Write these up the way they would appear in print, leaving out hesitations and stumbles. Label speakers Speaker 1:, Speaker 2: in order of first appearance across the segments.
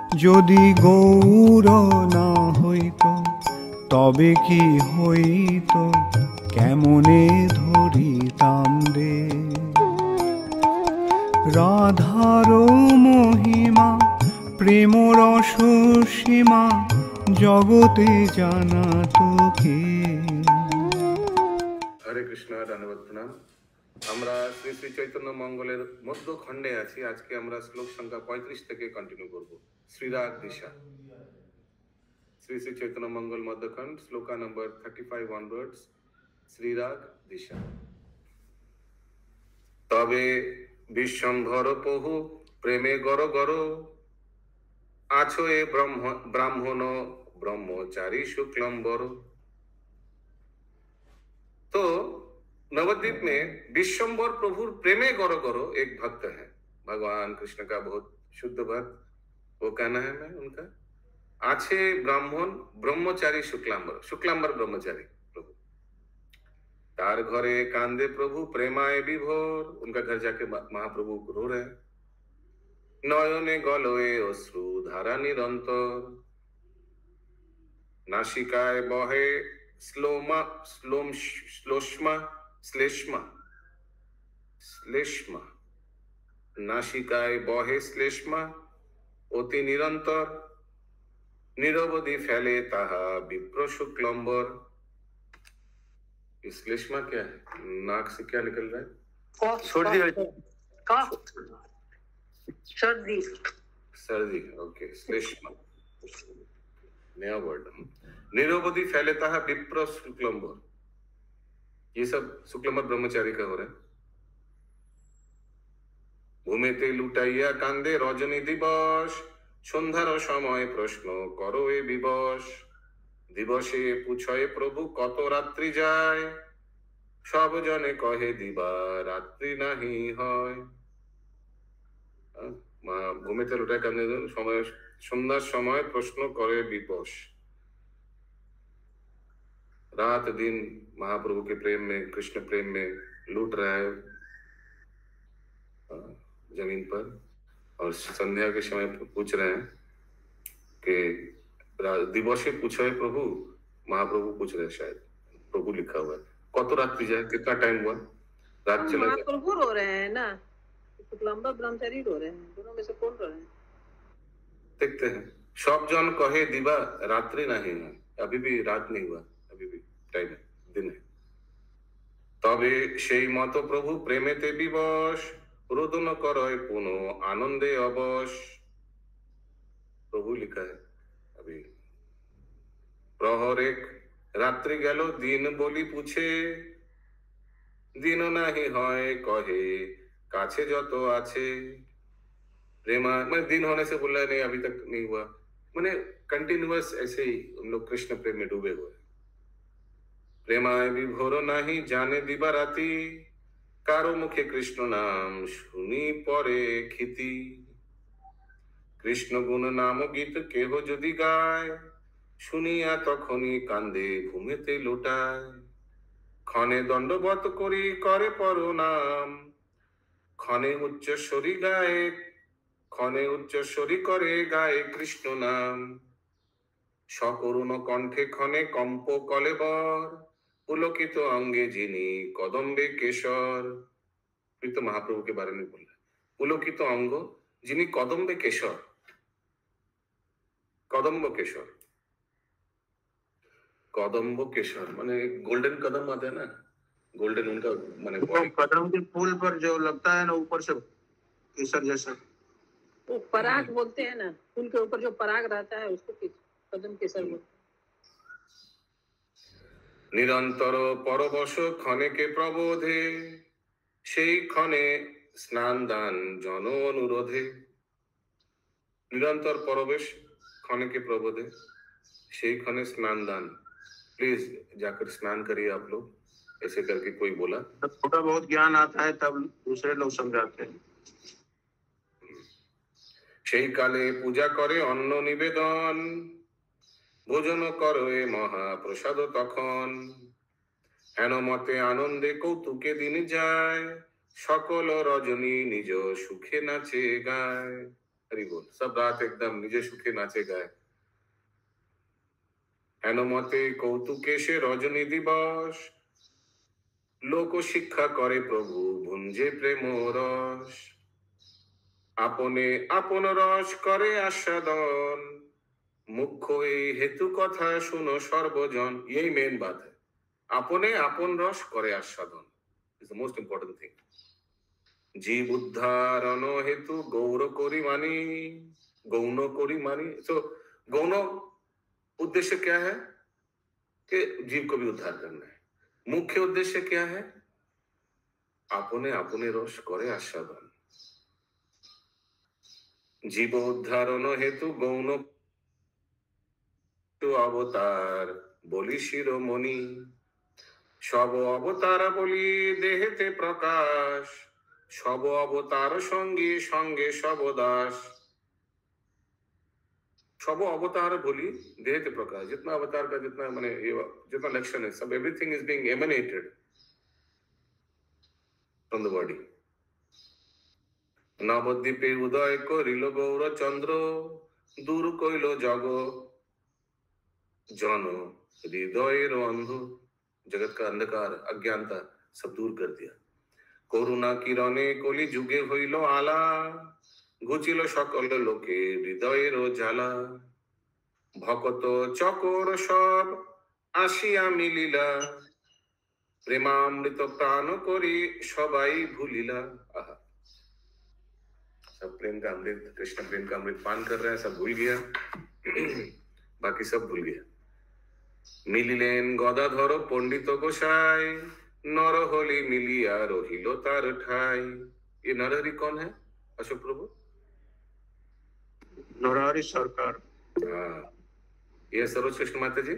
Speaker 1: যদি গৌর না হইত তবে কি হইত, কেমনে ধরিতাম রে। রাধার মহিমা প্রেম রস সীমা জগতে জানা তোকে।
Speaker 2: হরে কৃষ্ণ, ধন্যবাদ প্রণাম। আমরা শ্রী শ্রী চৈতন্য মঙ্গলের মধ্য খণ্ডে আছি। আজকে আমরা শ্লোক সংখ্যা 35 থেকে কন্টিনিউ করব। শ্রীরাগ দিশা, শ্রী শ্রী চৈতন্য মঙ্গল মধ্যখণ্ড, শ্লোকা নম্বর 35 onwards, শ্রীরাগ দিশা। তবে বিশ্বম্ভর প্রভু প্রেমে গর গর, আছো এ ব্রাহ্মণ ब्रह्मचारी शुक्लम्बर। तो नवद्वीप में विश्वम्भर प्रभु प्रेमे गौरो गौरो एक भक्त है, भगवान कृष्ण का बहुत शुद्ध भक्त। वो कहना है मैं उनका, आछे ब्राह्मण ब्रह्मचारी शुक्लाम्बर, शुक्लाम्बर ब्रह्मचारी प्रभु, तार घरे कांदे प्रभु प्रेमाए विभोर। उनका घर जाके महाप्रभु रो रहे, नयने गलोए अश्रु धारा निरंतर, नासिकाए बहे श्लोमा श्लोष्मा श्लेष्मा श्लेष्मा, नासिकाए बहे श्लेष्मा অতি নিরন্তর, निरवधि फैले ताहा विप्र शुक्लम्बर। श्लेष्मा क्या है? नाक से क्या निकल रहा है? सर्दी। सर्दी, ओके। श्लेष्मा नया वर्ड। निरवधि फैले ताहा विप्र शुक्लम्बर, ये सब शुक्लम्बर ब्रह्मचारी का हो रहा है। ঘুমেতে লুটাইয়া কান্দে রজনী দিবস, সন্ধ্যার সময় প্রশ্ন করো এ বিবশ। দিবসে পুছয়ে প্রভু কত রাত্রি যায়, সব জনে কহে দিবা রাত্রি নাহি হয়। ঘুমেতে লুটায় কান্দে সময়, সন্ধ্যার সময় প্রশ্ন করে বিবশ। रात दिन महाप्रभु के प्रेम में, कृष्ण प्रेम में लूट रहा है जमीन पर, और संध्या के समय पूछ रहे हैं कि दिवसे पूछो है प्रभु, महाप्रभु पूछ रहे हैं, शायद प्रभु लिखा हुआ है। कत रात्रि जाए, कितना टाइम हुआ, रात चला गया।
Speaker 3: महाप्रभु रो रहे हैं ना, शुक्लाम्बर ब्रह्मचारी रो रहे हैं, दोनों में से कौन रो रहे हैं?
Speaker 2: देखते हैं। सब जन कहे दिवा रात्रि नहीं है, अभी भी रात नहीं हुआ, अभी भी टाइम है, दिन है। तबे সেই মত প্রভু প্রেমেতে বিবশ, রোদন করয় পুনো आनंदे अवश। प्रभु लिखा है अभी। प्रहर एक रात्रि गेलो दिन बोली पूछे, दिन नहीं হয় कहे काछे যত আছে। प्रेमा मैं दिन होने से बोल रहा नहीं, अभी तक नहीं हुआ, मैंने कंटिन्यूअस ऐसे ही उन लोग कृष्ण प्रेम में डूबे हुए। प्रेमाय विभोर नहीं जाने दिबा राती, कारो मुखे कृष्ण नाम শুনি পরে খিতি। কৃষ্ণ গুণ নাম গীত কেহ যদি গায়, শুনিয়া তখনই কান্দে ঘুমেতে লোটায়। ক্ষণে দণ্ডবত করি করে পরনাম, ক্ষণে উচ্চস্বরী গায়ে, ক্ষণে উচ্চস্বরী করে গায়ে কৃষ্ণ নাম। সকরুণ কণ্ঠে ক্ষণে কম্প কলেবর, पुलकित अंगे जिनी कदम्बे केशर। फिर तो महाप्रभु के बारे में बोल रहा है, पुलकित अंग जिनी कदम्बे केशर, कदम्ब केशर, कदम्ब केशर माने गोल्डन कदम आते हैं ना, गोल्डन उनका माने
Speaker 4: कदम के फूल पर जो लगता है ना ऊपर से केसर जैसा,
Speaker 3: वो पराग बोलते हैं ना, फूल के ऊपर जो पराग रहता है उसको कदम केसर बोलते हैं।
Speaker 2: निरंतर परवश क्षणे के प्रबोधे, সেই ক্ষণে স্নান দান জন অনুরোধে। निरंतर परवेश क्षण के प्रबोधे, সেই ক্ষণে स्नान दान। प्लीज जाकर स्नान करिए आप लोग, ऐसे करके कोई बोला।
Speaker 4: थोड़ा बहुत ज्ञान आता है तब दूसरे लोग समझाते हैं।
Speaker 2: সেই কালে পূজা করে অন্ন নিবেদন, ভোজন করো মহাপ্রসাদ তখন। হেন মতে আনন্দে কৌতুকে দিন যায়, সকল রজনী নিজ সুখে নাচে গায়। हरि बोल। सब रात एकदम निजे सुखे नाचे गाए। हेनमते कौतुके से रजनी दिवस लोक शिक्षा करे प्रभु भुंजे प्रेम रस आपने आपन रस करे आस्वादन मुख्य এই हेतु कथा सुनो सर्वजन। यही मेन बात है, आपने आपन रस करे आस्वादन is the most important thing. जीव उद्धारण हेतु गौर करी मानी गौण करी मानी। तो गौण उद्देश्य क्या है कि जीव को भी उद्धार करना है। मुख्य उद्देश्य क्या है? आपने अपने रस करे आस्वादन। जीव उद्धारण हेतु गौण अवतार বলি শিরোমণি সব অবতার বলি দেহেতে প্রকাশ সব অবতার সঙ্গে সঙ্গে সব দাস सब अवतार बोली देहते प्रकाश। जितना अवतार का जितना माने जितना लक्षण है सब everything is being emanated from the body. नवद्वीपे उदय करिल गौर चंद्र दूर कइल जग जन हृदय अंध जगत का अंधकार अज्ञानता सब दूर कर दिया। करुणा किरणे कलि जुगे हইল आला घुचिल सकल लोके हृदय जाला भकत चकोर सब आसिया मिलिला प्रेमामृत प्राण करी सबाई भूलिला। आहा, सब प्रेम का अमृत कृष्ण प्रेम का अमृत पान कर रहे हैं, सब भूल गया बाकी सब भूल गया। मिलिलेन गदाधर पंडित गोसाई नर होली मिलिया रहिल तार ठाई। ये नरहरि कौन है अशोक प्रभु?
Speaker 4: नरहरि सरकार।
Speaker 2: हाँ, ये सरोज कृष्ण माता जी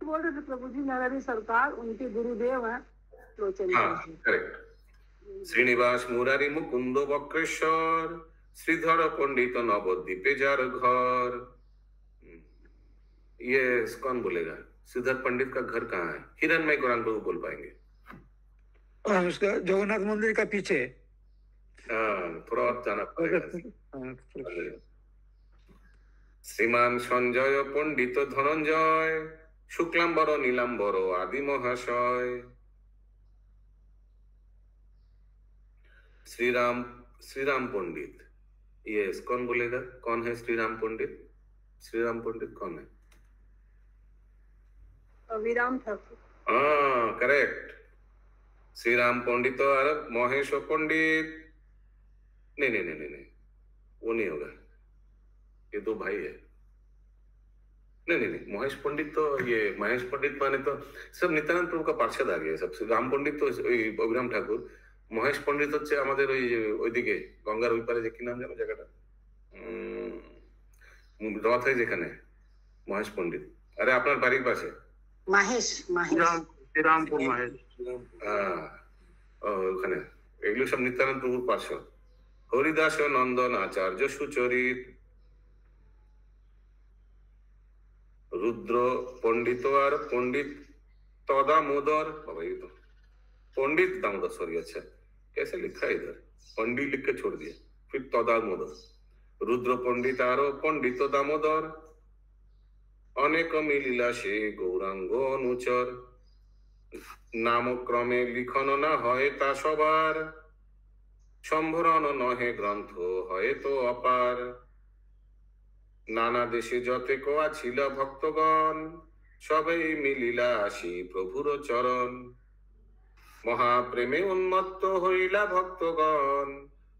Speaker 3: बोल रहे थे प्रभु जी, नरहरि सरकार उनके गुरुदेव हैं लोचन
Speaker 2: हाँ करेक्ट। श्रीनिवास मुरारी मुकुंद बक्रेश्वर श्रीधर पंडित नवद्वीपे जार घर। ये कौन बोलेगा? श्रीधर पंडित का घर कहाँ है? हिरणमय गौरांग प्रभु बोल पाएंगे।
Speaker 5: उसका जगन्नाथ मंदिर का पीछे।
Speaker 2: थोड़ा और जाना पड़ेगा। श्रीमान संजय पंडित धनंजय शुक्लांबर नीलांबर आदि महाशय। श्रीराम पंडित, ये कौन बोलेगा? कौन है श्रीराम पंडित? श्रीराम पंडित कौन है?
Speaker 3: विराम ठाकुर।
Speaker 2: हाँ करेक्ट। श्रीराम पंडित और महेश पंडित नहीं नहीं नहीं नहीं वो नहीं होगा, ये दो भाई है। नहीं नहीं नहीं महेश पंडित तो ये महेश पंडित माने तो सब नित्यानंद प्रभु का पार्षद आ गया सब। राम पंडित तो अभिराम ठाकुर, महेश पंडित হচ্ছে আমাদের ওইদিকে গঙ্গার ওই পারে যে কি নাম জানো জায়গাটা রথ হয় যেখানে মহেশ পণ্ডিত। আরে আপনার বাড়ির পাশে
Speaker 3: महेश
Speaker 4: श्रीरामपुर महेश।
Speaker 2: ওখানে এগুলো সব নিত্যানন্দ প্রভুর পার্শ্বদ। হরিদাস নন্দন আচার্য সুচরিত रुद्र पंडित और पंडित दामोदर। बाबा ये तो पंडित दामोदर सॉरी अच्छा कैसे लिखा है इधर? पंडित लिख के छोड़ दिया फिर दामोदर। रुद्र पंडित और पंडित दामोदर अनेक मिलिला से गौरांग अनुचर नाम क्रमे लिखन ना হয় তা সবার সম্ভরণ নহে গ্রন্থ হয় তো অপার नाना देशे जते को आछिल भक्तगण सबई मिलिला आसी प्रभुर चरण महाप्रेमे उन्मत्त हইলা भक्तगण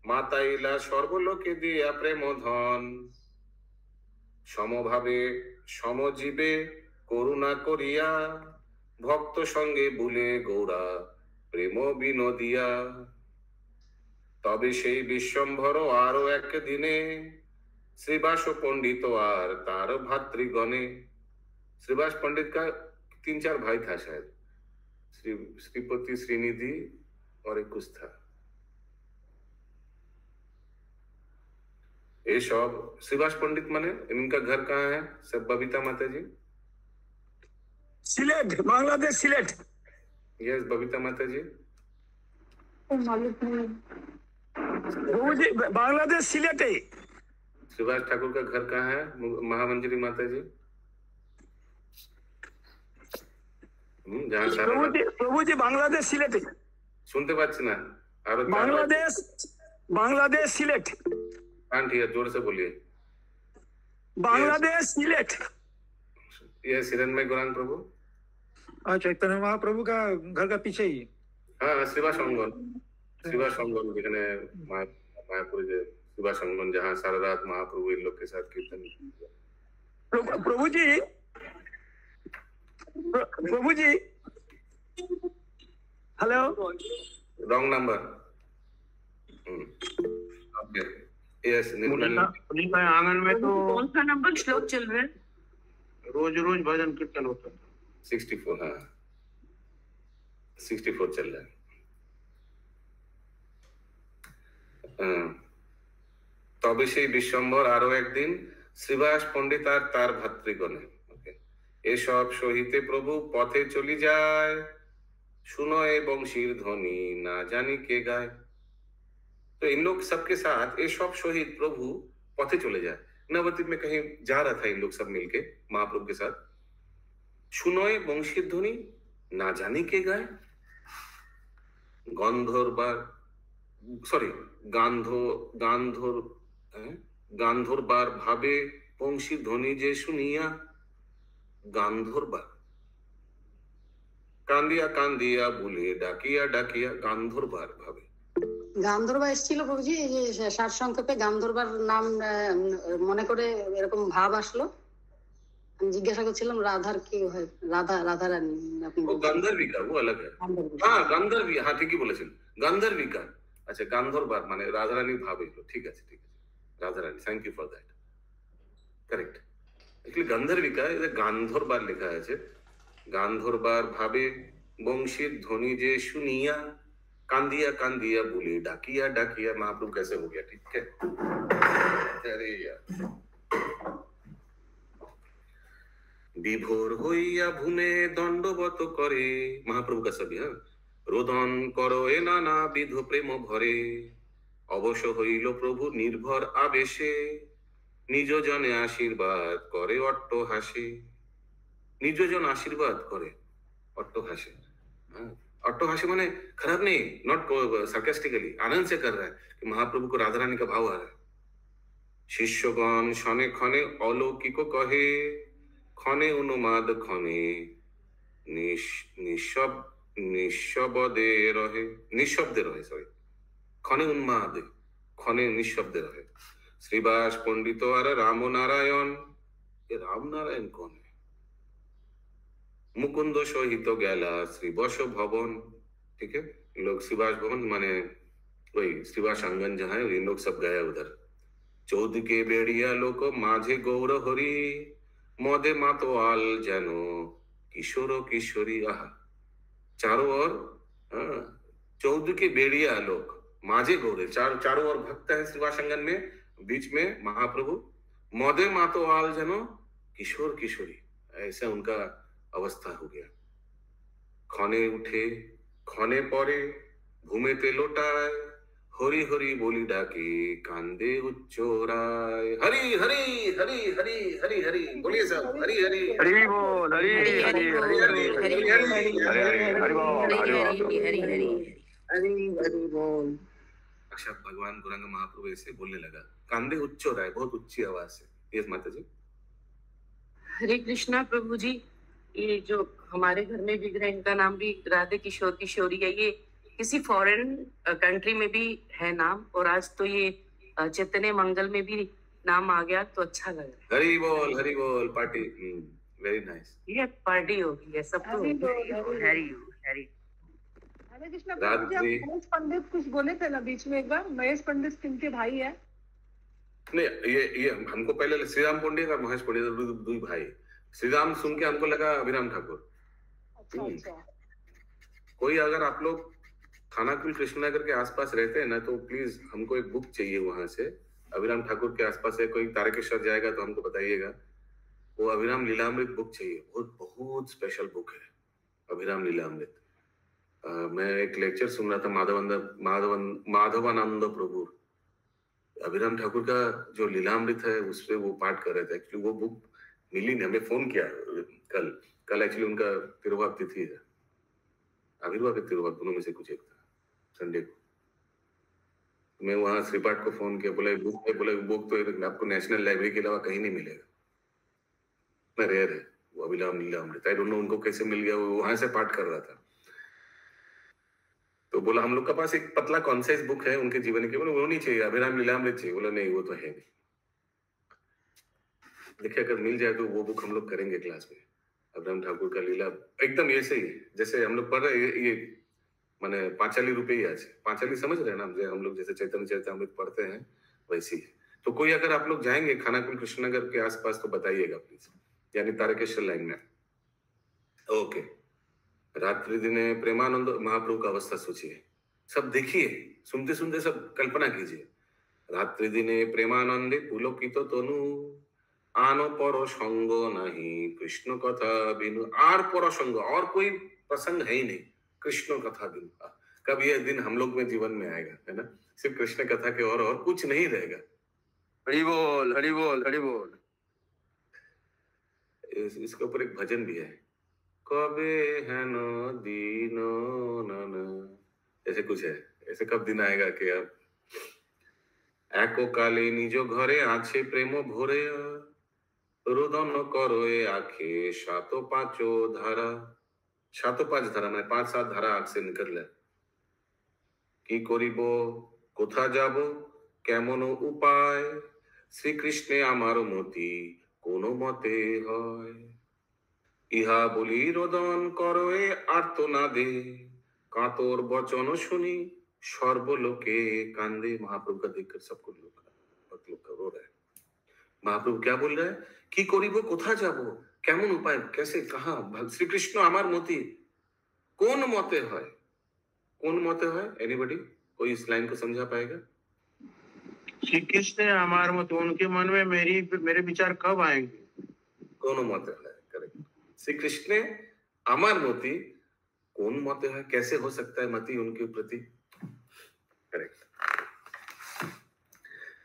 Speaker 2: माताइला सर्वलोके दिया प्रेम धन समभावे समजीवे करुणा करिया भक्त संगे बुले गौरा प्रेम बिनोदिया तबे सेई विश्वम्भर आरो एक दिने श्रीवास पंडित और तार भातृगणे। श्रीवास पंडित का 3-4 भाई था शायद, श्रीपति श्रीनिधि और एक कुछ था। ये सब श्रीवास पंडित माने इनका घर कहाँ है? सब बबीता माता जी
Speaker 5: सिलेट, बांग्लादेश सिलेट।
Speaker 2: यस बबीता माता जी
Speaker 5: प्रभु जी बांग्लादेश सिलेटे।
Speaker 2: सुभाष ठाकुर का घर कहाँ है महामंजरी माता जी? जहाँ
Speaker 5: प्रभु जी बांग्लादेश सिलेटे।
Speaker 2: শুনতে পাচ্ছি না আরো
Speaker 5: बांग्लादेश सिलेट।
Speaker 2: हाँ ठीक है, जोर से बोलिए।
Speaker 5: बांग्लादेश सिलेट।
Speaker 2: ये सिरनमय गौरांग प्रभु।
Speaker 5: चैतन्य महाप्रभु का घर का पीछे ही।
Speaker 2: हाँ शिवा संगम যেখানে मायापुर शिवा संगम जहाँ सारा रात महाप्रभु इन लोग के साथ कीर्तन।
Speaker 5: प्रभु जी हेलो।
Speaker 2: Wrong number. यस
Speaker 4: उन्हीं का आंगन में तो
Speaker 3: कौन सा नंबर श्लोक चल रहा है?
Speaker 4: रोज रोज भजन कीर्तन होता है।
Speaker 2: 64। हाँ 64 चल रहा है। তবে সেই বিশ্বম্বর আরো একদিন শ্রীবাস পণ্ডিত আর তার ভাতৃগণে এসব সহিতে প্রভু পথে চলি যায়, শুনো এ বংশীর ধ্বনি না জানি কে গায়। तो इन लोग सबके साथ ये सब शहीद प्रभु पथे चले जाए। नवद्वीप में कहीं जा रहा था इन लोग सब मिलके महाप्रभु के साथ। सुनोए वंशीर ध्वनि ना जानी के गाय। গান্ধর্বার ভাবে বংশীর ধ্বনি যে শুনিয়া গান্ধর্বার কান্দিয়া কান্দিয়া বলে ডাকিয়া ডাকিয়া গান্ধর্বার ভাবে।
Speaker 6: গান্ধর্বা এসেছিল প্রভুজি, এই যে সারসংক্ষেপে গান্ধর্বার নাম মনে করে এরকম ভাব আসলো। আমি জিজ্ঞাসা করছিলাম রাধার কি হয়, রাধা রানী আপনি
Speaker 2: গান্ধর্বিকা वो अलग है। हाँ গান্ধর্বী, हाँ ঠিকই বলেছেন গান্ধর্বিকা। আচ্ছা গান্ধর্বার মানে রাধারানী ভাব এলো। ঠিক আছে Radharani, thank you for that, correct. Actually Gandharvika এটা গান্ধর্বার লেখা আছে। গান্ধর্বার ভাবে বংশীর ধ্বনি যে শুনিয়া कांदिया कांदिया बोले डाकिया डाकिया। महाप्रभु कैसे हो गया? ठीक है। अरे यार विभोर হইয়া ভূমে দণ্ডবত করে महाप्रभु का सभी। हाँ রোদন করো এ নানা বিধ প্রেম ভরে অবশ্য হইল প্রভু নির্ভর আবেশে নিজ জনে আশীর্বাদ করে অট্ট হাসে। নিজ জন আশীর্বাদ করে অট্ট হাসে। हाँ ऑटो हाशे माने खराब नहीं, नॉट सार्केस्टिकली, आनंद से कर रहा है कि महाप्रभु को राधा रानी का भाव आ रहा है। शिष्यगण क्षणे क्षणे अलौकिक कहे क्षणे उन्माद क्षणे निशब्दे रहे सॉरी क्षणे उन्माद क्षणे निशब्दे रहे। श्रीवास पंडित और राम नारायण, ये राम नारायण कौन है? मुकुंद सहित गैला श्रीवास भवन। ठीक है, लोग श्रीवास भवन माने वही श्रीवास आंगन जहाँ है, इन लोग सब गया उधर। चौद के बेड़िया लोक माझे गौर हरि मदे मातोआल जानो किशोर किशोरी। आहा चारों ओर चौद के बेड़िया लोक माझे गौरे, चारों ओर भक्त है श्रीवास आंगन में, बीच में महाप्रभु। मदे मातोआल जानो किशोर किशोरी, ऐसा उनका अवस्था हो गया। खने उठे खने परे घूमेते लोटाय हरि हरि बोली डाके कांदे उच्चोराय। हरि हरि हरि हरि हरि हरि बोलिए सब, हरि हरि
Speaker 5: हरि बोल, हरि हरि हरि हरि हरि हरि बोल।
Speaker 2: अच्छा भगवान गौरांग महाप्रभु ऐसे बोलने लगा, कांदे उच्चोराय, बहुत ऊंची आवाज से। यस माता जी।
Speaker 3: हरे कृष्णा प्रभु जी, ये जो हमारे घर में भी इनका नाम भी राधे किशोर किशोरी है, ये किसी फॉरेन कंट्री में भी है नाम, और आज तो ये चैतन्य मंगल में भी नाम आ गया, तो अच्छा लग रहा है।
Speaker 2: हरि बोल पार्टी, वेरी नाइस।
Speaker 3: ये पार्टी होगी, ये सब तो हरि
Speaker 6: हरे कृष्ण। महेश पंडित कुछ बोले थे ना बीच में एक बार, महेश पंडित किनके भाई है?
Speaker 2: नहीं ये हमको पहले श्रीराम पंडित और महेश पंडित दो भाई। श्रीराम सुन के हमको लगा अभिराम ठाकुर।
Speaker 6: अच्छा।
Speaker 2: कोई अगर आप लोग खानाकुल कृष्णनगर के आसपास रहते हैं ना, तो प्लीज हमको एक बुक चाहिए वहां से। अभिराम ठाकुर के आसपास है कोई तारकेश्वर जाएगा तो हमको बताइएगा। वो अभिराम लीलामृत बुक चाहिए, बहुत बहुत स्पेशल बुक है अभिराम लीलामृत। मैं एक लेक्चर सुन रहा था माधवानंद प्रभु, अभिराम ठाकुर का जो लीलामृत है उस पे वो पाठ कर रहे थे। एक्चुअली वो बुक मिली नहीं, हमें फोन किया कल एक्चुअली उनका तिरुभाव तिथि है, आविर्भाव तिरुभाव दोनों में से कुछ एक था संडे को। मैं वहां श्रीपाठ को फोन किया, बोला बुक तो आपको नेशनल लाइब्रेरी के अलावा कहीं नहीं मिलेगा, मैं रेयर है वो अभिराम लीलामृत। आई डोंट नो उनको कैसे मिल गया, वो वहां से पाठ कर रहा था। तो बोला हम लोग के पास एक पतला कॉन्साइज बुक है उनके जीवन के, बोला वो नहीं चाहिए, अभिराम लीलामृत चाहिए। बोला नहीं वो तो है नहीं। देखिए अगर मिल जाए तो वो बुक हम लोग करेंगे क्लास में, अभिराम ठाकुर का लीला एकदम ऐसे ही जैसे हम लोग पढ़ रहे ये माने 5 रुपये ही आज 5 समझ रहे हैं ना, हम लोग जैसे चैतन्य चरितामृत पढ़ते हैं वैसी है। तो कोई अगर आप लोग जाएंगे खानाकुल कृष्णनगर के आसपास तो बताइएगा प्लीज, यानी तारकेश्वर लाइन में। ओके, रात्रि दिने प्रेमानंद महाप्रभु का अवस्था सोचिए, सब देखिए, सुनते सुनते सब कल्पना कीजिए। रात्रि दिने प्रेमानंदे पुलकित तनु आनो पर संग नहीं कृष्ण कथा बिनु। आर पर संग, और कोई प्रसंग है ही नहीं कृष्ण कथा बिनु। कब यह दिन हम लोग में जीवन में आएगा, है ना, सिर्फ कृष्ण कथा के और कुछ नहीं रहेगा।
Speaker 4: हरि बोल हरि बोल हरि बोल।
Speaker 2: इसके ऊपर एक भजन भी है, कबे है नो दीनो नन, ऐसे कुछ है, ऐसे कब दिन आएगा कि अब एको काले निजो घरे आछे प्रेम भोरे रुदन करोए आखे सातो पाँचो धारा। सातो पाँच धारा মানে 5-7 ধারা आँख से निकल কি করিব কোথা যাব কেমন উপায় শ্রীকৃষ্ণে আমার মতি কোনো মতে হয় ইহা বলি রোদন করোয়ে আর্তনাদে কাতর বচন শুনি সর্বলোके कांदे। महाप्रभु का देखकर सबको लोग रो रहा है। महाप्रभु क्या बोल रहा है कि करिबो कोथा जाबो केमन उपाय कैसे कहा श्री कृष्ण आमार मति कौन मते है, कौन मते है? एनीबॉडी कोई इस लाइन को समझा पाएगा?
Speaker 4: श्री कृष्ण हमारे मत, उनके मन में मेरे विचार कब आएंगे?
Speaker 2: कौन मते है, करेक्ट। श्री कृष्ण आमार मति कौन मते है, कैसे हो सकता है मति उनके प्रति, करेक्ट।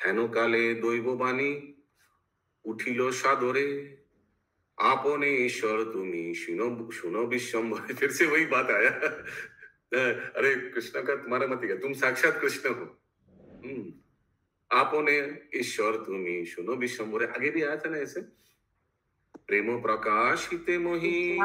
Speaker 2: हेनो काले दैव बाणी उठिलो सादरे आपने ईश्वर तुम्हें सुनो सुनो विश्वम्भर। फिर से वही बात आया अरे कृष्ण का तुम्हारा मत क्या, तुम साक्षात कृष्ण हो। आपने ईश्वर तुम्हें सुनो विश्वम्भर, आगे भी आया था ना ऐसे। प्रेमो प्रकाशिते मोहि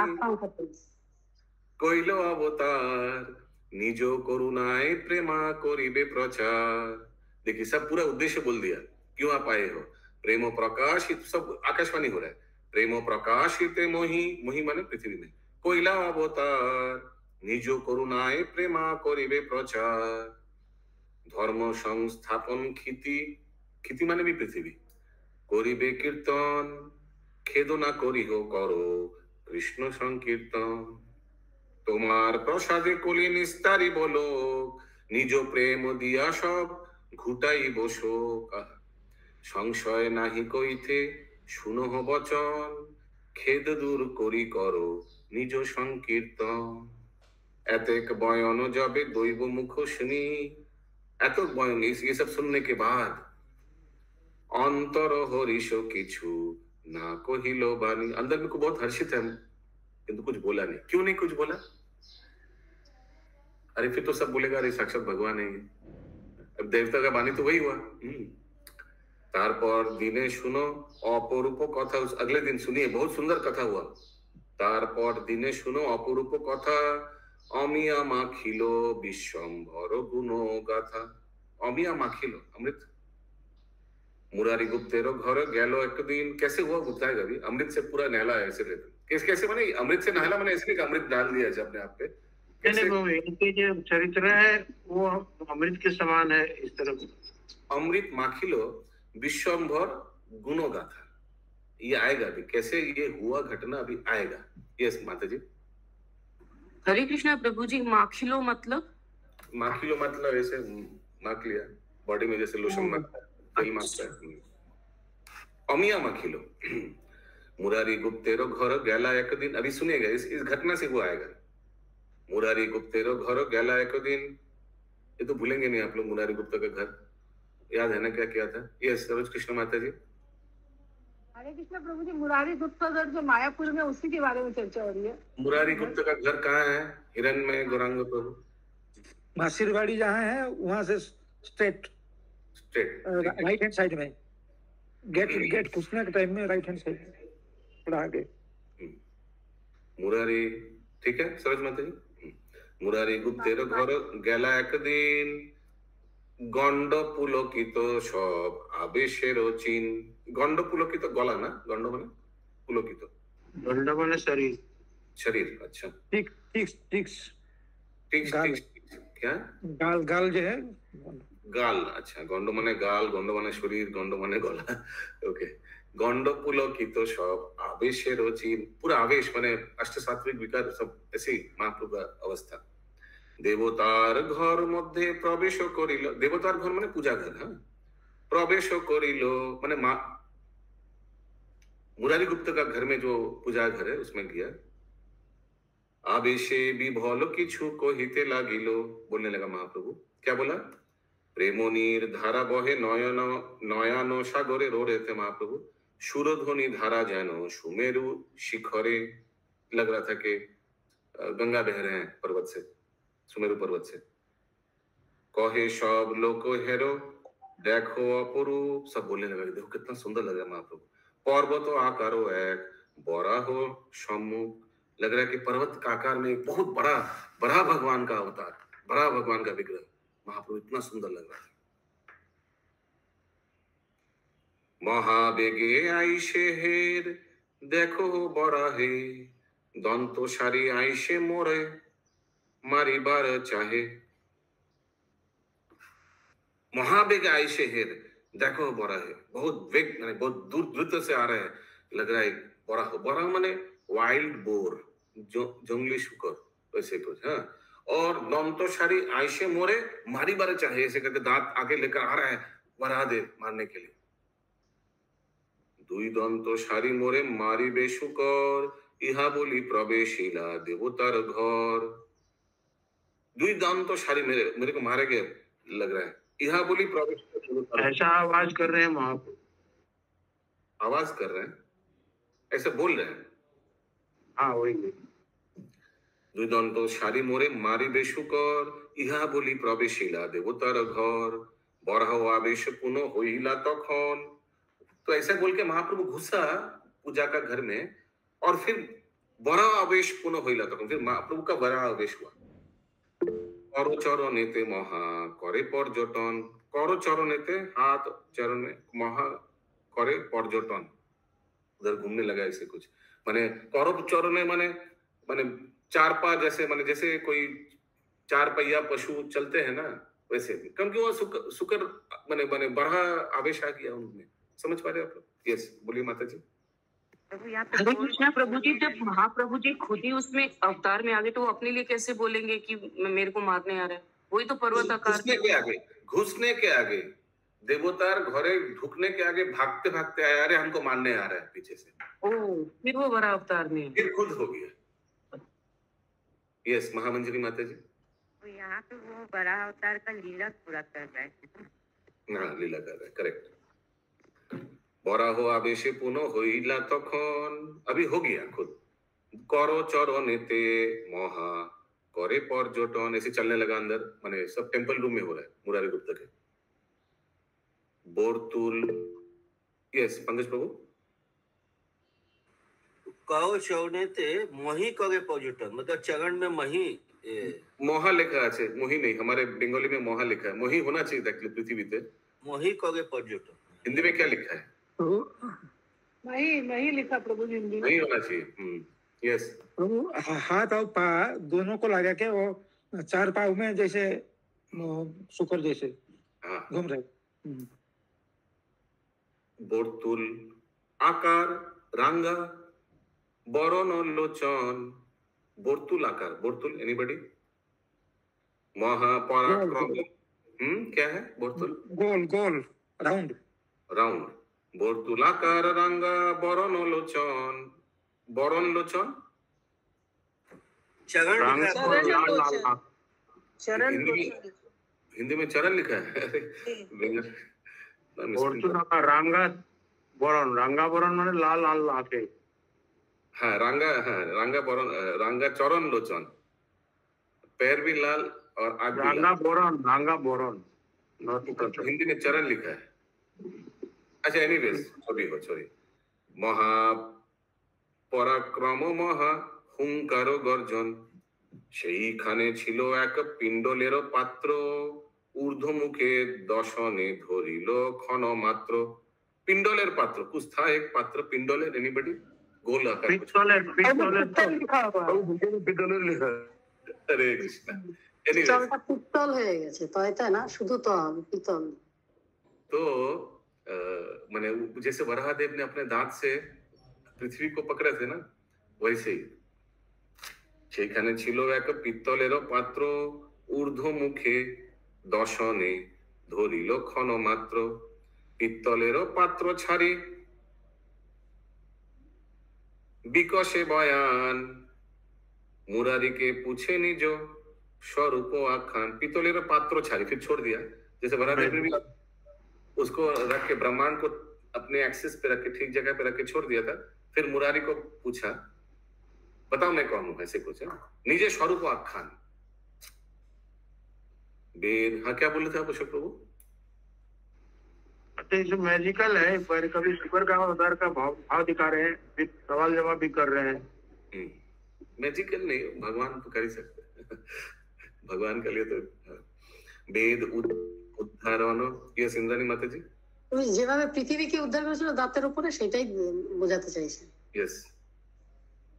Speaker 2: कइलो अवतार निजो करुणाए प्रेमा करिबे प्रचार। देखिए सब पूरा उद्देश्य बोल दिया, क्यों आप आए हो। प्रेमो प्रकाशित, सब आकाशवाणी हो रहा है। प्रेमो प्रकाशित मोहि, मोहि माने पृथ्वी में, कोइला अवतार निजो करुणाए प्रेमा करिबे प्रचार। धर्म संस्थापन खिति, खिति माने भी पृथ्वी, करिबे कीर्तन खेदना करिहो करो कृष्ण संकीर्तन। তোমার প্রসাদে কলি নিস্তারি বলো নিজ প্রেম দিয়া সব ঘুটাই বসো। সংশয় নাহি কইতে শুনহ বচন খেদ দূর করি করো নিজ সংকীর্তন। এতেক বয়ন যাবে দৈব মুখ শুনি, এত বয়ন ये सब सुनने के बाद अंतर हरिश किछु ना कहिलो बानी। अंदर में को बहुत हर्षित है किंतु कुछ बोला नहीं। क्यों नहीं कुछ बोला? अरे फिर तो सब बोलेगा अरे साक्षात भगवान है। अब देवता का बानी तो वही हुआ। तारपर दिने सुनो अपरूप कथा, उस अगले दिन सुनिए बहुत सुंदर कथा हुआ। तारपर दिने सुनो अपरूप कथा अमिया माखिलो विश्वम्भर गुणो गाथा। अमिया माखिलो अमृत मुरारी गुप्तेरो घर गैलो एक दिन। कैसे हुआ बताएगा अभी। अमृत से पूरा नहला है ऐसे लेते कैसे कैसे माने अमृत से नहला माने इसलिए अमृत डाल दिया जब अपने आप पे।
Speaker 4: इनके जो चरित्र है वो अमृत के समान है इस तरफ।
Speaker 2: अमृत माखिलो विश्वम्भर गुणो गाथा, ये आएगा अभी। कैसे ये हुआ घटना अभी आएगा। यस माता जी।
Speaker 3: हरे कृष्णा प्रभु जी। माखिलो मतलब?
Speaker 2: माखिलो मतलब ऐसे माख लिया बॉडी में जैसे लोशन माखता है, तेल माखता है। अमिया माखिलो मुरारी गुप्तेरो घर गैला एक दिन। अभी सुनिएगा इस घटना से वो आएगा। मुरारी गुप्तेरो घर गैला एक दिन, ये तो भूलेंगे नहीं आप लोग, मुरारी गुप्ता का घर याद है ना, क्या किया था? ये सरोज कृष्ण माता जी।
Speaker 7: हरे कृष्ण प्रभु जी, मुरारी गुप्ता घर जो मायापुर में, उसी के बारे में चर्चा हो रही है।
Speaker 2: मुरारी गुप्ता का घर कहाँ है? हिरन में गौरांग प्रभु
Speaker 5: मासिरवाड़ी जहाँ है वहां से स्ट्रेट राइट हैंड साइड में, गेट घुसने के टाइम में राइट हैंड साइड में थोड़ा आगे।
Speaker 2: मुरारी, ठीक है सरोज माता जी। मुरारी गुप्तेर घर गेला एक दिन, गंड पुलकित सब आवेशेर चिन। गंड पुलकित गला ना, गंड माने पुलकित,
Speaker 4: गंड माने शरीर,
Speaker 2: शरीर। अच्छा,
Speaker 5: ठीक ठीक ठीक
Speaker 2: ठीक ठीक, क्या
Speaker 5: गाल, गाल जो है
Speaker 2: गाल। अच्छा, गंड माने गाल, गंड माने शरीर, गंड माने गला। ओके, गंड पुलकित सब आवेशेर चिन, पूरा आवेश माने अष्ट सात्विक विकार सब ऐसी महाप्रभु अवस्था। देवतार घर मध्य प्रवेश करिल, देवतार घर माने पूजा घर, हाँ, प्रवेश करिल माने मुरारी गुप्त का घर में जो पूजा घर है उसमें गया। आवेशे विभल किछु कहिते लागिलो, बोलने लगा महाप्रभु। क्या बोला? प्रेमनीर धारा बहे नयन नयन सागरे रोड़ेते महाप्रभु, सुरध्वनि धारा जानो सुमेरु शिखरे। लग रहा था कि गंगा बह रहे हैं पर्वत से, सुमेरु पर्वत से। कहे सब लोक हेरो देखो अपरूप, सब बोलने लगा देखो कितना सुंदर लग रहा है महाप्रभु। पर्वत आकारो एक बराहो सम्मुख, लग रहा है कि पर्वत का आकार में एक बहुत बड़ा बड़ा भगवान का अवतार, बड़ा भगवान का विग्रह। महाप्रभु इतना सुंदर लग रहा है। महावेगे आइसे हेर देखो बराहे, दंत सारी आइसे मोरे मारिबार चाहे। महावेग आइसे हेर देखो बराहे, बहुत वेग माने बहुत दूर द्रुत से आ रहे हैं, लग रहा है बराह। बराह माने वाइल्ड बोर, जो जंगली शुकर वैसे कुछ, हाँ। और दंतोसारी आइसे मोरे मारी बारे चाहे, ऐसे करके दांत आगे लेकर आ रहा है वरा दे मारने के लिए। दुई दंतोसारी मोरे मारी बेशुकर, इहा बोली प्रवेशिला देवतार घर। दुई दंतोसारी मेरे को मारेंगे लग रहा है। इहा बोली प्रवेश,
Speaker 4: ऐसा आवाज कर रहे हैं महाप्रभु,
Speaker 2: आवाज कर रहे हैं, ऐसे बोल रहे हैं।
Speaker 4: हाँ वही।
Speaker 2: दुई दंतो सारी मोरे मारी बेशुकर, इहा बोली प्रवेशिला देवतार घर। बराह आवेश पुनः होइला तखन। तो ऐसा बोल के महाप्रभु घुसा पूजा का घर में, और फिर बड़ा आवेश पुनः होइला तखन, फिर महाप्रभु का बड़ा आवेश हुआ। करो चरणेते महा करे पर्यटन, करो चरणेते हाथ चरण में, महा करे पर्यटन, उधर घूमने लगा ऐसे कुछ। माने करो चरण माने माने चार पा जैसे, माने जैसे कोई चार पहिया पशु चलते हैं ना वैसे, क्योंकि वो सुकर माने माने बड़ा आवेश आ गया उनमें। समझ पा रहे आप लोग? यस, बोलिए माता जी।
Speaker 3: हरे कृष्णा प्रभु जी, जब महाप्रभु जी खुद ही उसमें अवतार में आ गए तो वो अपने लिए कैसे बोलेंगे कि मेरे को मारने आ रहा है? वही तो पर्वत आकार,
Speaker 2: घुसने के आगे, घुसने के आगे, देवतार घरे ढुकने के आगे भागते भागते आया, अरे हमको मारने आ रहा है पीछे से।
Speaker 3: ओ, फिर वो बड़ा अवतार में
Speaker 2: फिर खुद हो गया। यस, महामंजरी माता जी।
Speaker 8: तो यहाँ पे वो बड़ा अवतार का लीला पूरा कर रहा है।
Speaker 2: हाँ, लीला कर रहा है, करेक्ट। बड़ा हो आवेशे पुनः होइला तखन, अभी हो गया खुद। करो चरणेते महा करे पर्यटन, ऐसे चलने लगा अंदर, माने सब टेम्पल रूम में हो रहा है मुरारी गुप्ता के। बोरतुल, यस पंकज प्रभु।
Speaker 9: कहो चरणेते मही करे पर्यटन, मतलब चरण में मही,
Speaker 2: मोहा लिखा है, मोही नहीं, हमारे बंगाली में मोहा लिखा है, मोही होना चाहिए था पृथ्वी पे।
Speaker 9: मही करे पर्यटन,
Speaker 2: हिंदी में क्या लिखा है?
Speaker 7: नहीं लिखा प्रभु जी हिंदी में।
Speaker 2: नहीं होना चाहिए। यस,
Speaker 5: प्रभु हाथ और पा दोनों को लगा के वो चार पाव में जैसे शुकर जैसे घूम रहे।
Speaker 2: बोरतुल आकार रांगा बरन लोचन, बोरतुल आकार, बोरतुल एनीबॉडी? महापराक्रम, क्या है बोरतुल?
Speaker 5: गोल गोल राउंड,
Speaker 2: राउंड। बोरतुल आकार रांगा बरन लोचन, बरन लोचन
Speaker 9: चरण लिखा है।
Speaker 2: हिंदी में चरण लिखा है।
Speaker 4: रांगा बोरन माने लाल लाल आंखें।
Speaker 2: हाँ, रांगा बोरन, रांगा चरण लोचन, पैर भी लाल और आँख भी लाल।
Speaker 4: रांगा बोरन
Speaker 2: हिंदी में चरण लिखा है। अच्छा, एनीवेज, सॉरी। মহাপরাক্রম মহা হুঙ্কার গর্জন, সেইখানে ছিল এক পিণ্ডলের পাত্র, ঊর্ধ্বমুখে দশনে ধরিল ক্ষণ মাত্র। পিণ্ডলের পাত্র, कुछ था एक पात्र पिंडलेर, एनीबॉडी? गोल आकार पिंडलेर लिखा है। हरे कृष्णा।
Speaker 6: পিতলটা পিতল হয়ে গেছে, তাই না? শুধু তো পিতল।
Speaker 2: तो मैंने जैसे वराहदेव ने अपने दांत से पृथ्वी को पकड़े थे ना, वैसे ही সেখানে ছিল এক পিত্তলের পাত্র, ঊর্ধ্ব মুখে দশনে ধরিল ক্ষণ মাত্র। পিত্তলের পাত্র ছাড়ি বিকশে বয়ান, मुरारी के पूछे निज स्वरूप आखान। पित्तलेर पात्र छाड़ी, फिर छोड़ दिया। जैसे वराहदेव ने भी उसको रख के ब्रह्मांड को अपने एक्सेस पे रख के ठीक जगह पे रख के छोड़ दिया था। फिर मुरारी को पूछा, बताओ मैं कौन हूं, ऐसे कुछ निजे स्वरूप आख्यान वेद। हाँ, क्या बोले थे आप अशोक प्रभु?
Speaker 4: जो मैजिकल है, पर कभी सुपर का उदार का भाव दिखा रहे हैं, फिर सवाल जवाब भी कर रहे हैं।
Speaker 2: मैजिकल नहीं, भगवान तो कर ही सकते। भगवान के लिए तो वेद উদ্ধারণ। ইয়েস ইন্দ্রাণী মাতাজি,
Speaker 6: তুমি যেভাবে পৃথিবীকে উদ্ধার করেছিল দাঁতের উপরে, সেটাই বোঝাতে চাইছে।
Speaker 2: ইয়েস,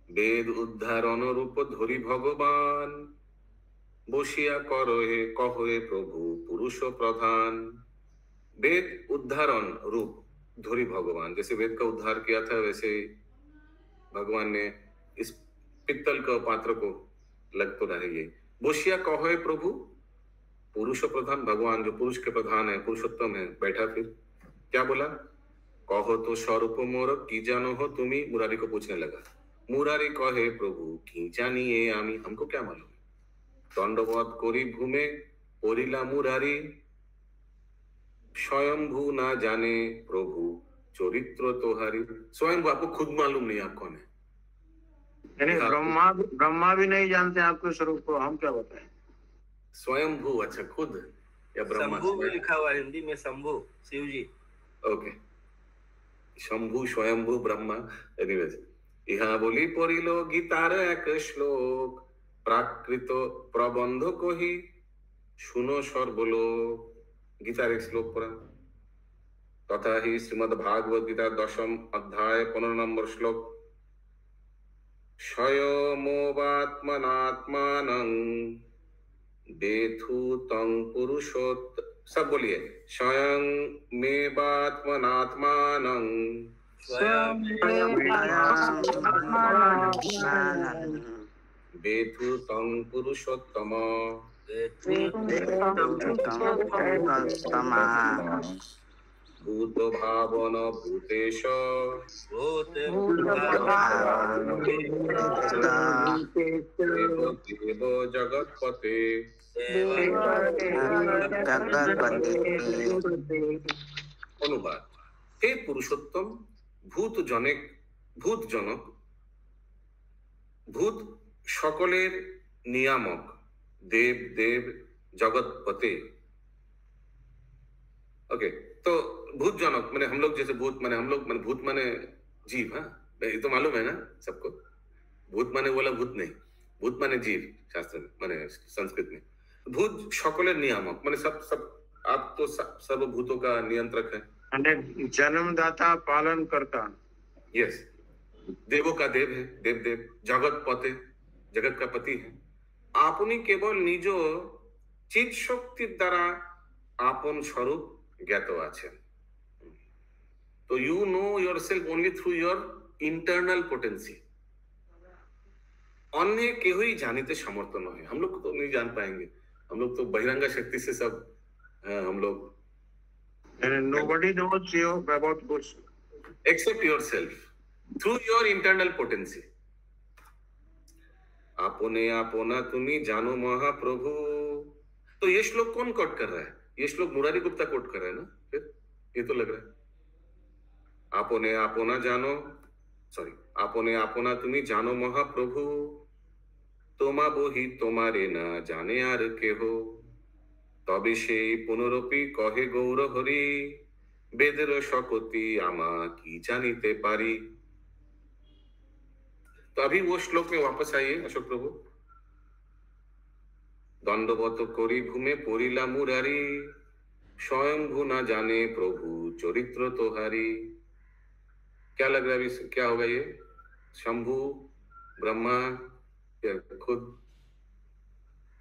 Speaker 2: বেদ উদ্ধারণ রূপ ধরি ভগবান, বসিয়া করহে কহে প্রভু पुरुष प्रधान। वेद उद्धारण रूप धोरी भगवान, जैसे वेद का उद्धार किया था, वैसे भगवान ने इस पित्तल का पात्र को लग तो रहे। ये बोशिया कहे प्रभु पुरुष प्रधान, भगवान जो पुरुष के प्रधान है, पुरुषोत्तम है, बैठा। फिर क्या बोला? कहो तो स्वरूप मोर की जानो हो तुम्ही। मुरारी को पूछने लगा। मुरारी कहे प्रभु की जानिए आमी, हमको क्या मालूम। दंडवत करी भूमे पड़िला मुरारी, स्वयंभू ना जाने प्रभु चरित्र तोहारी। स्वयंभू आपको खुद मालूम नहीं आप कौन है।
Speaker 4: ब्रह्मा भी नहीं जानते आपके स्वरूप को, हम क्या बताएं।
Speaker 2: स्वयंभू, अच्छा, खुद या ब्रह्मा?
Speaker 9: शंभू में लिखा हुआ है हिंदी में, शंभू शिव जी।
Speaker 2: ओके, शंभू स्वयंभू ब्रह्मा। एनीवेज, इहा बोली पड़िल गीतार एक श्लोक, प्राकृत प्रबंध कही सुनो सर्वलोक। गीतार एक श्लोक पढ़ा। तथा ही श्रीमद् भागवत गीता 10म अध्याय 15 नंबर श्लोक, स्वयमोवात्मनात्मानं वेथु तं पुरुषोत्त। सब बोलिए, स्वयं मेवात्मनात्मानं वेथु तं पुरुषोत्तम। भूत भावन भूतेश देव जगतपते। अनुवाद, हे पुरुषोत्तम, भूत जनक भूत सकलेर नियामक, देव देव जगतपते। ओके, तो भूत जनक माने हम लोग, जैसे भूत माने हम लोग, माने भूत माने जीव। हाँ, ये तो मालूम है ना सबको। भूत माने बोला भूत नहीं, भूत माने जीव शास्त्र में, माने संस्कृत में। भूत सकलेर नियामक माने सब आप तो सर्व भूतों का नियंत्रक है,
Speaker 4: जन्मदाता पालन करता।
Speaker 2: यस, देवों का देव है, देव देव। जगत पते, जगत का पति है। आपनी केवल निज चित शक्ति द्वारा आपन स्वरूप ज्ञात आছেন। तो you know yourself only through your internal potency. अन्य केहू ही जानते समर्थ नहीं। हम लोग तो नहीं जान पाएंगे, हम लोग तो बहिरंग शक्ति से सब हम लोग।
Speaker 4: Nobody knows you about goods
Speaker 2: except yourself through your internal potency. आपने आपना तुम्ही जानो महाप्रभु। तो ये श्लोक कौन कोट कर रहा है? ये श्लोक मुरारी गुप्ता कोट कर रहा है ना? फिर ये तो लग रहा है आपने आपना जानो, सॉरी, आपने आपना तुम्ही जानो महाप्रभु, তোমা বহি তোমারে না জানে আর কেহ, তবে সেই পুনরপি কহে গৌর হরি, বেদের শকতি আমা কি জানিতে পারি। तो अभी वो श्लोक में वापस आइए अशोक प्रभु। दंडवत करी घूमे पड़िला मुरारी, स्वयंभू ना जाने प्रभु चरित्र तोहारी। क्या लग रहा है, क्या होगा ये? शंभु, ब्रह्मा, खुद?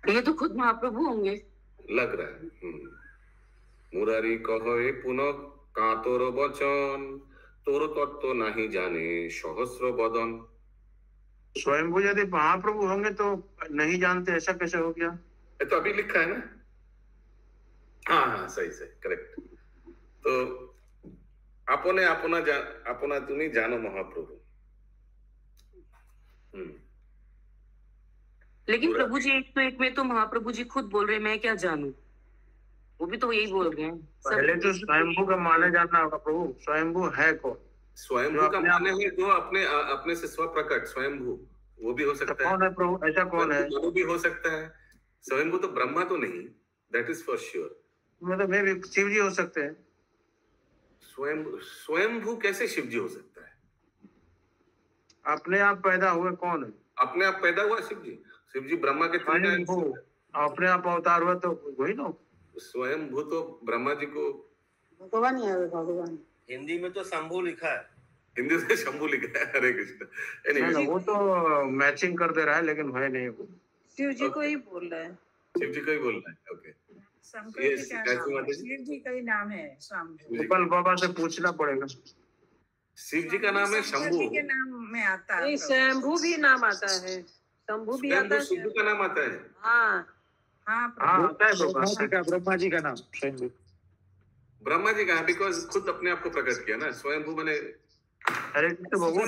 Speaker 3: ये तो खुद महाप्रभु होंगे
Speaker 2: लग रहा है। मुरारी कहे पुनः कातोर वचन, तोर तत्व नहीं जाने सहस्र बदन।
Speaker 4: स्वयंभू यदि महाप्रभु होंगे तो नहीं जानते, ऐसा कैसे हो गया?
Speaker 2: ये तो अभी लिखा है ना। हाँ, सही सही, करेक्ट। तो अपने अपना तुम्ही जानो महाप्रभु।
Speaker 3: लेकिन प्रभु जी एक में तो महाप्रभु जी खुद बोल रहे मैं क्या जानूं, वो भी तो यही बोल रहे हैं।
Speaker 4: पहले तो स्वयंभू का माने जानना होगा प्रभु, स्वयंभू है कौन?
Speaker 2: स्वयंभू का माने है तो अपने से स्व प्रकट स्वयंभू, वो भी हो सकता है।
Speaker 4: कौन है प्रभु, ऐसा कौन है?
Speaker 2: वो भी हो सकता है। स्वयंभू तो ब्रह्मा तो नहीं, दैट इज फॉर श्योर।
Speaker 4: मतलब मैं भी शिव जी हो सकते हैं।
Speaker 2: स्वयंभू कैसे शिव जी हो सकता है?
Speaker 4: अपने आप पैदा हुए कौन है?
Speaker 2: अपने आप पैदा हुआ शिव जी। शिव जी ब्रह्मा के
Speaker 4: अपने आप अवतार हुआ तो वही ना।
Speaker 2: स्वयंभू तो ब्रह्मा जी को
Speaker 6: भगवान ही है, भगवान।
Speaker 9: हिंदी में तो शंभू लिखा है,
Speaker 2: हिंदी से शंभू लिखा है। हरे कृष्ण।
Speaker 4: वो तो मैचिंग कर दे रहा है, लेकिन है नहीं वो।
Speaker 10: शिव जी को ही बोल रहा है।
Speaker 2: शिव जी को ही बोल रहा है। ओके,
Speaker 10: शंकर जी का नाम, शिव जी का ही नाम है शंभू।
Speaker 4: गोपाल बाबा से पूछना पड़ेगा।
Speaker 2: शिव जी का नाम है शंभू।
Speaker 10: के नाम में आता है।
Speaker 11: शंभू भी नाम आता है, शंभू भी आता है।
Speaker 2: शिव का नाम आता है।
Speaker 11: हाँ
Speaker 10: हाँ,
Speaker 5: ब्रह्मा जी का नाम शंभू।
Speaker 2: ब्रह्मा जी का, बिकॉज खुद अपने आप को प्रकट किया ना। स्वयंभू मैंने,
Speaker 4: अरे तो भगवान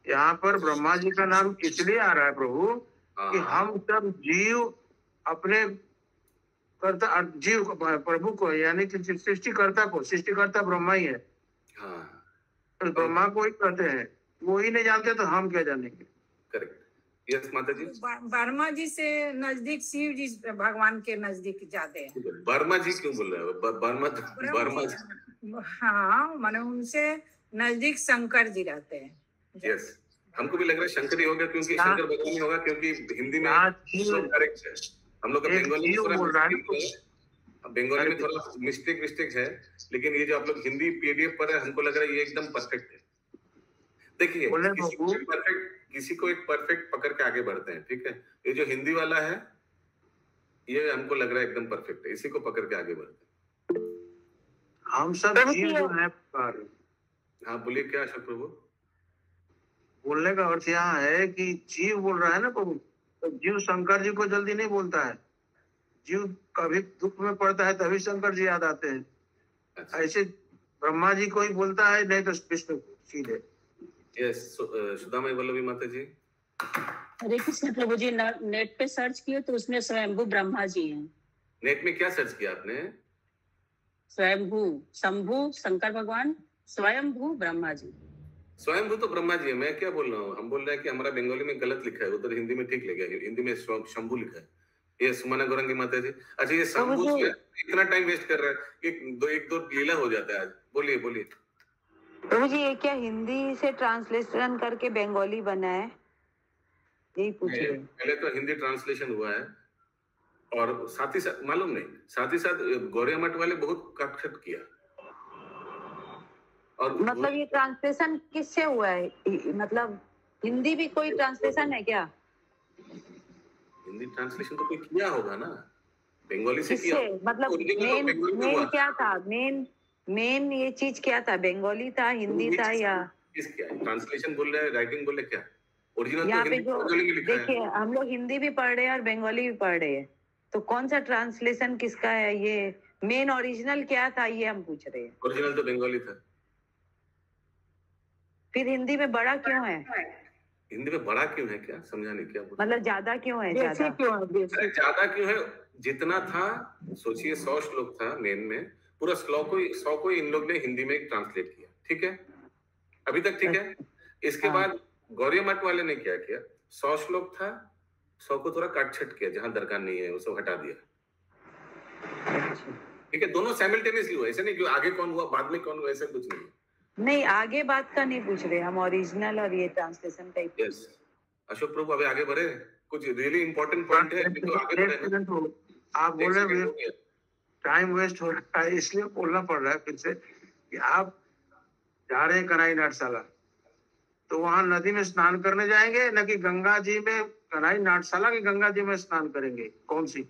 Speaker 4: यहाँ पर ब्रह्मा जी का नाम इसलिए आ रहा है प्रभु कि हम सब जीव अपने कर्ता, जीव प्रभु को, यानी कि सृष्टिकर्ता ब्रह्मा ही है। तो ब्रह्मा को ही कहते हैं, वो ही नहीं जानते तो हम क्या जानेंगे।
Speaker 2: करेक्ट, यस माता जी।
Speaker 10: वर्मा जी से नजदीक शिव जी भगवान के नजदीक जाते हैं।
Speaker 2: वर्मा जी क्यों बोल रहे हैं? वर्मा जी,
Speaker 10: हाँ, माने उनसे नजदीक शंकर जी रहते हैं।
Speaker 2: यस, हमको भी लग रहा है शंकर ही होगा, क्योंकि शंकर भगवान ही होगा, क्योंकि हिंदी में करेक्ट है। हम लोग बंगाली में थोड़ा मिस्टेक है, लेकिन ये जो आप लोग हिंदी पीडीएफ पर है, हमको लग रहा है ये एकदम परफेक्ट है। देखिए, किसी को एक परफेक्ट पकड़ के आगे बढ़ते हैं, ठीक है। ये जो हिंदी वाला है, ये हमको लग रहा है एकदम परफेक्ट है, इसी को पकड़ के आगे बढ़ते हैं।
Speaker 4: हम सब जीव जो है।
Speaker 2: हाँ बोलिए, क्या अशोक प्रभु?
Speaker 4: बोलने का अर्थ यहाँ है कि जीव बोल रहा है ना प्रभु, तो जीव शंकर जी को जल्दी नहीं बोलता है। जीव कभी दुख में पड़ता है तभी शंकर जी याद आते हैं। अच्छा। ऐसे ब्रह्मा जी को ही बोलता है, नहीं तो विष्णु सीधे।
Speaker 2: यस, सुदामा वल्लभी माता जी।
Speaker 12: हरे कृष्ण प्रभु जी, नेट पे सर्च किए तो उसमें स्वयंभू ब्रह्मा जी हैं।
Speaker 2: नेट में क्या सर्च किया आपने?
Speaker 12: स्वयंभू, शंभू शंकर भगवान, स्वयंभू ब्रह्मा जी।
Speaker 2: स्वयंभू तो ब्रह्मा जी है, मैं क्या बोल रहा हूँ? हम बोल रहे हैं कि हमारा बंगाली में गलत लिखा है, उधर हिंदी में ठीक लिखा है। हिंदी में शंभू लिखा है। ये सुमना गौरंगी माता जी। अच्छा, ये शंभू इतना टाइम वेस्ट कर रहा है, एक दो लीला हो जाता है आज। बोलिए बोलिए
Speaker 8: प्रभु जी, ये क्या हिंदी से ट्रांसलेशन करके बंगाली बना है? यही पूछ रहे हैं।
Speaker 2: पहले तो हिंदी ट्रांसलेशन हुआ है, और साथ ही साथ मालूम नहीं, साथ ही साथ गौरिया मठ वाले बहुत कटखट किया। और
Speaker 8: मतलब ये ट्रांसलेशन किससे हुआ है? मतलब हिंदी भी कोई ट्रांसलेशन है क्या?
Speaker 2: हिंदी ट्रांसलेशन तो कोई किया होगा ना, बंगाली से किया।
Speaker 8: मतलब मेन क्या था? मेन ये चीज क्या था? बंगाली था, हिंदी था, या
Speaker 2: किस क्या ट्रांसलेशन बोल रहे हैं, राइटिंग बोल रहे क्या? ओरिजिनल
Speaker 8: यहाँ
Speaker 2: तो
Speaker 8: पे जो देखिए, हम लोग हिंदी भी पढ़ रहे हैं और बंगाली भी पढ़ रहे हैं, तो कौन सा ट्रांसलेशन किसका है? ये मेन ओरिजिनल क्या था, ये हम पूछ रहे हैं।
Speaker 2: ओरिजिनल तो बंगाली था।
Speaker 8: फिर हिंदी में बड़ा क्यों है?
Speaker 2: हिंदी में बड़ा क्यों है? क्या समझा नहीं, क्या बोला?
Speaker 8: मतलब ज्यादा क्यों है?
Speaker 10: बेसिक
Speaker 8: ज्यादा
Speaker 10: क्यों है? बेसिक
Speaker 2: ज्यादा क्यों है? जितना था, सोचिए 100 श्लोक था मेन में, पूरा श्लोक को 100 को इन लोग ने हिंदी में ट्रांसलेट किया। ठीक है, अभी तक ठीक है। इसके बाद गौरी मठ वाले ने क्या किया, 100 श्लोक था, 100 को थोड़ा काट छट किया, जहां दरकार नहीं है उसको हटा दिया। ठीक है, दोनों साइमल्टेनियसली हुआ, ऐसे नहीं कि आगे कौन हुआ बाद में कौन हुआ, ऐसा कुछ नहीं।
Speaker 8: नहीं, आगे बात का नहीं पूछ रहे हम, ओरिजिनल और ये ट्रांसलेशन का ही।
Speaker 2: यस अशोक प्रभु, अभी आगे बढ़े, कुछ रियली इंपॉर्टेंट पॉइंट है तो आगे बढ़े।
Speaker 4: आप बोल रहे टाइम वेस्ट हो रहा है, इसलिए बोलना पड़ रहा है फिर से कि आप जा रहे हैं कनाई नाटशाला, तो वहां नदी में स्नान करने जाएंगे न कि गंगा जी में? कनाई नाटशाला की गंगा जी में स्नान करेंगे, कौन सी?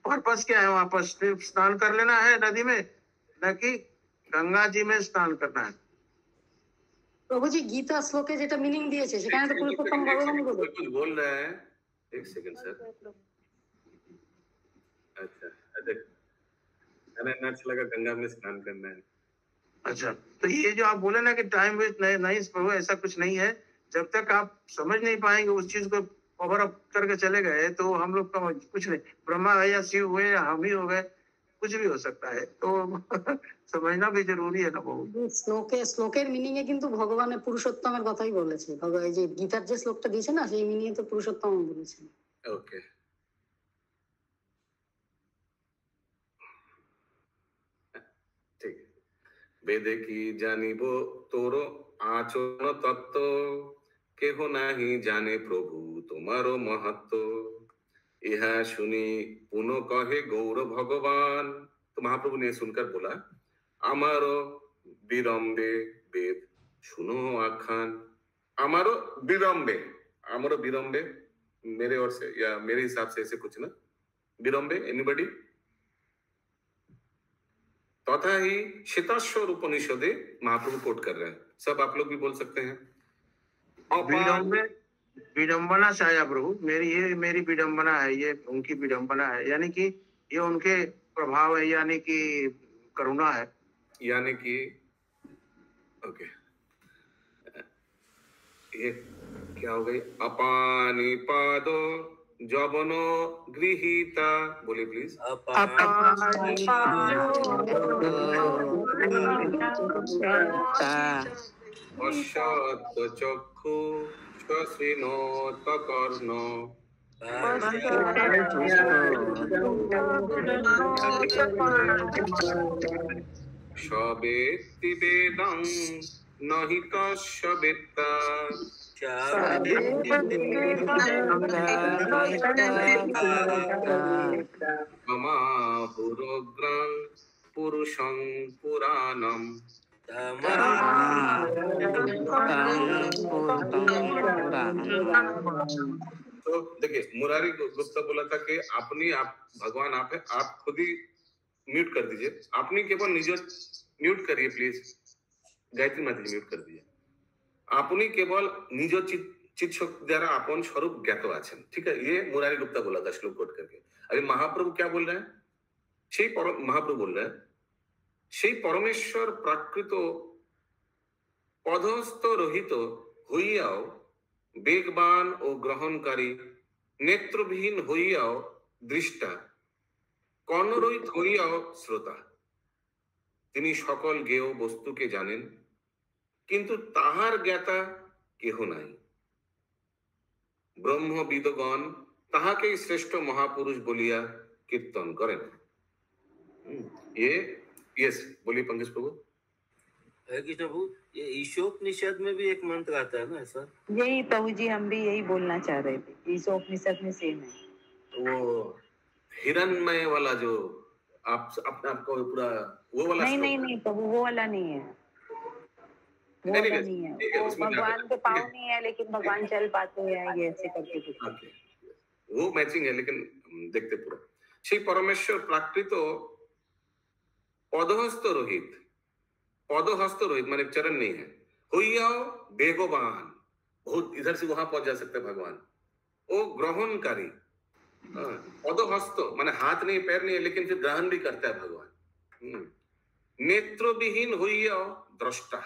Speaker 4: पर्पस क्या है वहां पर? सिर्फ स्नान कर लेना है नदी में, न कि गंगा जी में स्नान करना है?
Speaker 6: প্রভু জি গীতা শ্লোকে যেটা মিনিং দিয়েছে সেখানে তো পুরুষোত্তম ভগবান বলে।
Speaker 2: कुछ बोल रहे हैं, एक सेकंड सर। अच्छा देख, कनाई नाटशाला का गंगा में स्नान करना है।
Speaker 4: अच्छा, तो ये जो आप बोले ना कि टाइम वेस्ट नहीं प्रभु, ऐसा कुछ नहीं है। जब तक आप समझ नहीं पाएंगे उस चीज को, कवर अप करके चले गए तो हम लोग का कुछ नहीं, ब्रह्मा है या शिव हुए या हम ही हो गए, कुछ भी हो सकता है। तो समझना भी जरूरी है ना बहुत।
Speaker 6: শ্লোকের মিনিং এ কিন্তু ভগবানের পুরুষোত্তমের কথাই বলেছে। ভগবান যে গীতার যে শ্লোকটা দিয়েছে না, সেই মিনিং এ তো পুরুষোত্তম বলেছেন।
Speaker 2: ओके, ঠিক। বেদে কি জানিব তোর আচরণ তত্ত্ব, কেহ নাহি জানে প্রভু তোমারও महत्व। यह सुनी पुनः कहे गौर भगवान। तो महाप्रभु ने सुनकर बोला, अमारो विरम्बे वेद सुनो आखान। अमारो विरम्बे, अमारो विरम्बे मेरे ओर से या मेरे हिसाब से ऐसे कुछ ना, विरम्बे एनीबॉडी। तथा ही श्वेताश्वर उपनिषदे महाप्रभु कोट कर रहे हैं, सब आप लोग भी बोल सकते हैं।
Speaker 4: विडम्बना छाया प्रभु, मेरी विडम्बना है, ये उनकी विडम्बना है, यानी कि ये उनके प्रभाव है, यानी कि करुणा है,
Speaker 2: यानी कि ओके। ये क्या हो गई? अपानी पादो जबनो गृहीता, बोलिए प्लीज। अशत चक्षु श्रीनोत्कर्ण सवेत्ति वेदं नहि तस्य वेत्ता। ममाहुरुग्रं पुरुषं पुराणम्। तो देखिए, मुरारी गुप्ता बोला था कि अपनी आप भगवान आप है, आप खुद ही म्यूट कर दीजिए। अपनी केवल निज म्यूट करिए प्लीज, गायत्री माता जी म्यूट कर दीजिए। अपनी केवल निज चित्त द्वारा अपन स्वरूप ज्ञात आছেন, ठीक है? ये मुरारी गुप्ता बोला था श्लोक कोट करके। अभी महाप्रभु क्या बोल रहे हैं? महाप्रभु बोल रहे हैं, সেই পরমেশ্বর প্রাকৃত পদস্থ রহিত হইয়াও বেগবান ও গ্রহণকারী, নেত্রবিহীন হইয়াও দৃষ্টা, কর্ণরহিত হইয়াও শ্রোতা। তিনি সকল জ্ঞেয় বস্তুকে জানেন, কিন্তু তাহার জ্ঞাতা কেহ নাই। ব্রহ্মবিদগণ তাহাকেই শ্রেষ্ঠ মহাপুরুষ বলিয়া কীর্তন করেন। ये यस बोलिए पंकज प्रभु।
Speaker 9: है कि प्रभु, ये ईशोपनिषद में भी एक मंत्र आता है ना ऐसा?
Speaker 8: यही प्रभु जी, हम भी यही बोलना चाह रहे थे, ईशोपनिषद में सेम है।
Speaker 2: वो हिरण्मय वाला जो आप अपने आप को पूरा वो वाला
Speaker 8: नहीं नहीं नहीं प्रभु, वो वाला नहीं है, वो वाला नहीं है। वो भगवान के पाँव नहीं है, लेकिन भगवान चल पाते हैं, ये ऐसे करके कुछ
Speaker 2: वो मैचिंग है, लेकिन देखते पूरा। সেই পরমেশ্বর প্রাকৃত पदहस्त रोहित, पदहस्त रोहित माने चरण नहीं है, होइयाओ बेगवान, बहुत इधर से वहां पहुंच जा सकते भगवान। ओ ग्रहणकारी, पदहस्त माने हाथ नहीं पैर नहीं है, लेकिन फिर ग्रहण भी करता है भगवान। नेत्र विहीन होइया दृष्टा,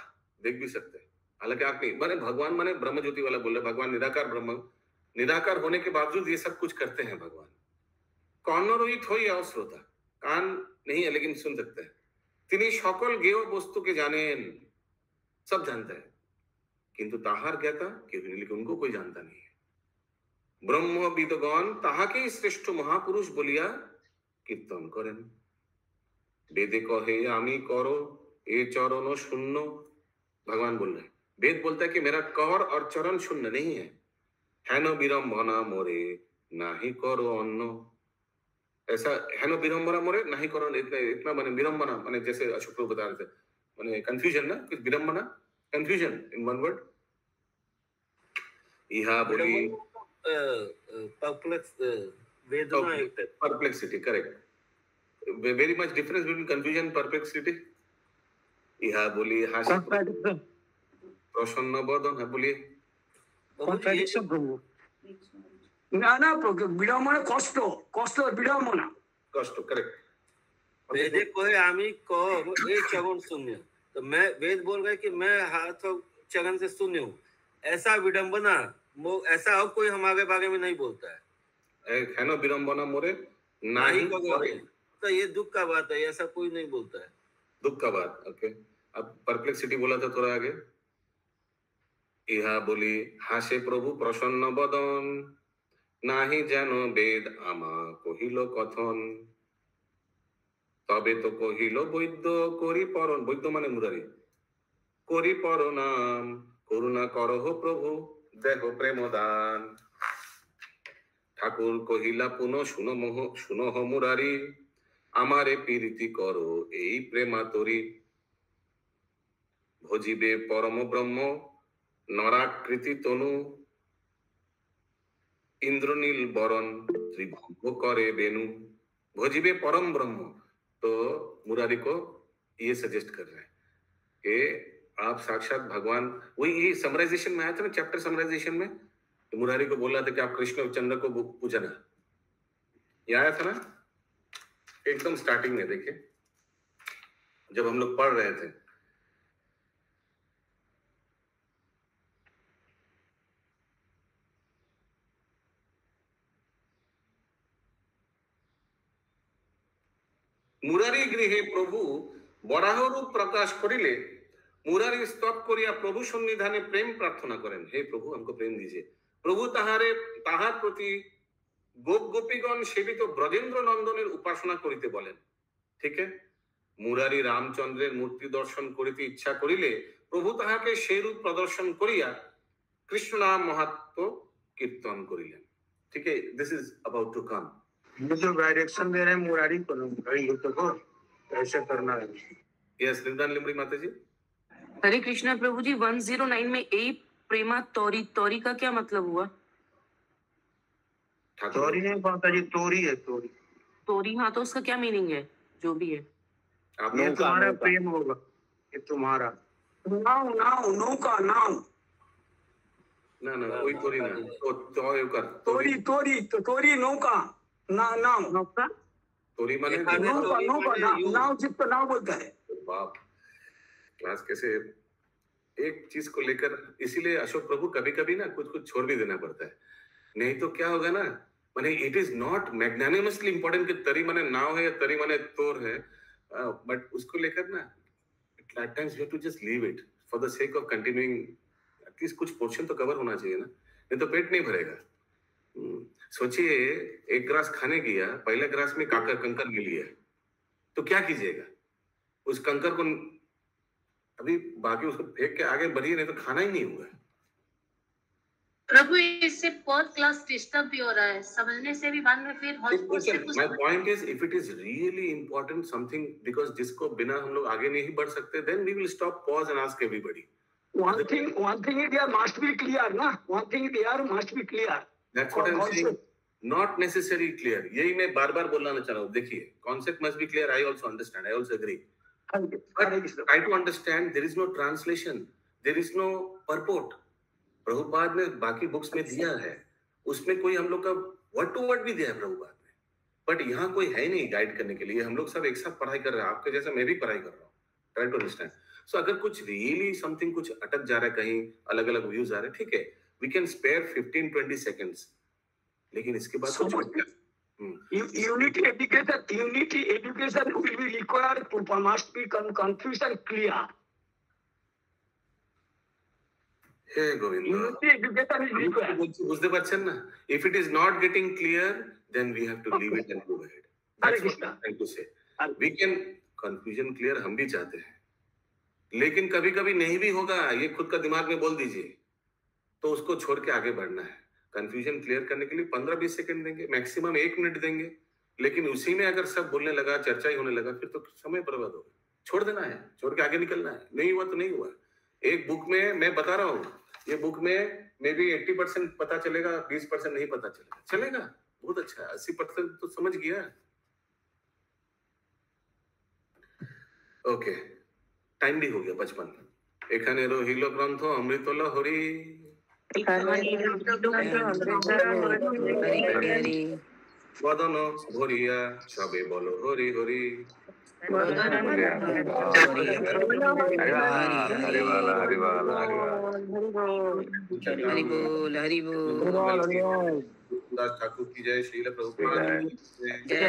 Speaker 2: देख भी सकते हैं, हालांकि आप नहीं, माने भगवान माने ब्रह्म ज्योति वाला बोल रहे, भगवान निराकार ब्रह्म, निराकार होने के बावजूद ये सब कुछ करते हैं भगवान। कर्णरोहित होइया श्रोता, कान नहीं है लेकिन सुन सकते हैं। तिनी सकल गेय वस्तु के जानेन, सब जानता है, किंतु ताहार ज्ञाता क्यों नहीं, लेकिन उनको कोई जानता नहीं है। ब्रह्म विदगण ताहाके श्रेष्ठ महापुरुष बोलिया कीर्तन करें। वेदे कहे आमी करो ए चरण शून्य, भगवान बोल रहे हैं, वेद बोलता है कि मेरा कर और चरण शून्य नहीं है। हेन विरंभना मोरे नाही करो अन्न, ऐसा हेन विरंभना मोरे नाही करो, इतना माने विरंभना माने जैसे अशोक प्रभु बता रहे थे, माने कंफ्यूजन ना, कुछ विरंभना, कंफ्यूजन इन वन वर्ड। यह बोली perplexity, correct, very much difference between confusion and perplexity। यह बोली हास्य प्रसन्न बदन, है बोलिए
Speaker 13: contradiction प्रभु, ना ना विडम्बना, कष्ट कष्ट विडम्बना,
Speaker 2: कष्ट, करेक्ट।
Speaker 9: वेदे कोहे आमी कहो ए चरण शून्य, तो मैं वेद बोल रहा है कि मैं हाथ और चरण से शून्य हूँ, ऐसा विडम्बना, ऐसा और कोई हमारे बारे में नहीं बोलता है।
Speaker 2: है ना विडम्बना मोरे नहीं करे,
Speaker 9: तो ये दुख का बात है, ऐसा कोई नहीं बोलता है,
Speaker 2: दुख का बात। ओके, अब परप्लेक्सिटी बोला था थोड़ा आगे। यह बोली हासे प्रभु प्रसन्न बदन, नाही जानो वेद आमा कहिलो कथन, तबे तो कहिलो वैद्य करी परन, वैद्य माने मुरारी, करी पर नाम करुणा करहो प्रभु देखो प्रेम दान। ठाकुर कहिला पुनः सुनो मोह सुनो हो मुरारी, आमारे पीरिति करो एई प्रेमा तोरी। भजिबे परम ब्रह्म नराकृति तनु, इंद्रनील बरन त्रिभुव करे बेनु। भजिबे परम ब्रह्म, तो मुरारी को ये सजेस्ट कर रहे हैं कि आप साक्षात भगवान, वही ये समराइजेशन में आया था ना, चैप्टर समराइजेशन में, तो मुरारी को बोला था कि आप कृष्ण चंद्र को पूजना, ये आया था ना एकदम स्टार्टिंग में, देखिए जब हम लोग पढ़ रहे थे। मुरारी गृहे प्रभु बराह रूप प्रकाश करिले, मुरारी स्तब करिया प्रभु सन्निधाने प्रेम प्रार्थना करें, हे प्रभु हमको प्रेम दीजिए। प्रभु ताहारे ताहार प्रति गोप गोपीगण सेवित ब्रजेंद्र नंदनेर उपासना करिते बोलेन। ठीक है, मुरारी रामचंद्रेर मूर्ति दर्शन करिते इच्छा करिले प्रभु ताहाके सेई रूप प्रदर्शन करिया कृष्ण नाम महात्म कीर्तन करिलेन। ठीक है, this is about to come.
Speaker 4: ये जो डायरेक्शन दे रहे हैं मुरारी को ऐसे करना है।
Speaker 2: यस, निदान लिमड़ी माता जी।
Speaker 3: हरे कृष्णा प्रभु जी, 109 में ए प्रेमा तोरी, तोरी का क्या मतलब हुआ?
Speaker 4: तोरी नहीं माता जी, तोरी है, तोरी
Speaker 3: तोरी, हाँ, तो उसका क्या मीनिंग है? जो भी है,
Speaker 4: ये तुम्हारा प्रेम होगा, ये तुम्हारा
Speaker 13: नाव नाव नौका नाव,
Speaker 2: ना ना वही तोरी ना,
Speaker 13: तोरी तोरी तो तोरी नौका ना नाव,
Speaker 3: नौका
Speaker 2: तोरी माने
Speaker 13: नौका नौका नाव, जिसको नाव बोलता है।
Speaker 2: बाप, क्लास कैसे एक चीज को लेकर, इसीलिए अशोक प्रभु कभी कभी ना कुछ कुछ छोड़ भी देना पड़ता है, नहीं तो क्या होगा ना, माने इट इज नॉट मैग्नानिमसली इंपॉर्टेंट कि तरी माने नाव है या तरी माने तोर है, बट उसको लेकर ना at times you have to just leave it for the sake of continuing, at least कुछ पोर्शन तो कवर होना चाहिए ना, नहीं तो पेट नहीं भरेगा। सोचिए एक ग्रास खाने गया, पहले ग्रास में काकर कंकर मिल गया, तो क्या कीजिएगा? उस कंकर को अभी बाकी उसको फेंक के आगे बढ़िए, नहीं तो खाना ही नहीं होगा।
Speaker 14: प्रभु, इससे पर क्लास डिस्टर्ब भी हो रहा है, समझने से भी बाद में फिर हॉस्पिटल से कुछ।
Speaker 2: My point is, if it is really important something, because जिसको बिना हम लोग आगे नहीं बढ़ सकते, then we will stop, pause and ask everybody.
Speaker 13: One thing is there must be clear, ना? One thing there must be clear.
Speaker 2: That's what I'm saying. Not necessarily clear. यही मैं बार-बार बोलना चाह रहा हूँ। देखिए, concept must be clear. I also understand. I also agree. But try to understand. There is no translation. There is no purport. Prabhupada ने बाकी बुक्स में दिया है, उसमें कोई हम लोग का वर्ड टू वर्ड भी दिया है प्रभुपाद ने, बट यहाँ कोई है नहीं गाइड करने के लिए। हम लोग सब एक साथ पढ़ाई कर रहे हैं, आपके जैसा मैं भी पढ़ाई कर रहा हूँ, ट्राई टू अंडरस्टैंड। सो अगर कुछ रियली समथिंग कुछ अटक जा रहा है, कहीं अलग अलग व्यूज आ रहे हैं, ठीक है, वी कैन स्पेयर 15-20 सेकंड्स, लेकिन इसके बाद
Speaker 13: unity education will be required to must be confusion clear.
Speaker 2: Hey Govind,
Speaker 13: Unity education is required.
Speaker 2: বুঝতে পারছেন না? If it is not getting clear, then we have to leave it and move ahead. That's what I'm trying to say. We can confusion clear हम भी चाहते हैं, लेकिन कभी कभी नहीं भी होगा, ये खुद का दिमाग में बोल दीजिए, तो उसको छोड़ के आगे बढ़ना है। कंफ्यूजन क्लियर करने के लिए 15-20 सेकंड देंगे, मैक्सिमम 1 मिनट देंगे, लेकिन उसी में अगर सब बोलने लगा, चर्चा ही होने लगा, फिर तो समय बर्बाद होगा। छोड़ देना है, छोड़ के आगे निकलना है। नहीं हुआ तो नहीं हुआ। एक बुक में मैं बता रहा हूँ, ये बुक में मे बी 80% पता चलेगा, 20% नहीं पता चलेगा, चलेगा, बहुत अच्छा है। 80% तो समझ गया। ओके, टाइम भी हो गया 55। एखाने रहिल ग्रंथ अमृतल हरि, बदन भरिया सबे बोलो हरि हरि। दास ठाकुर की जय, श्रील प्रभुपाद की जय।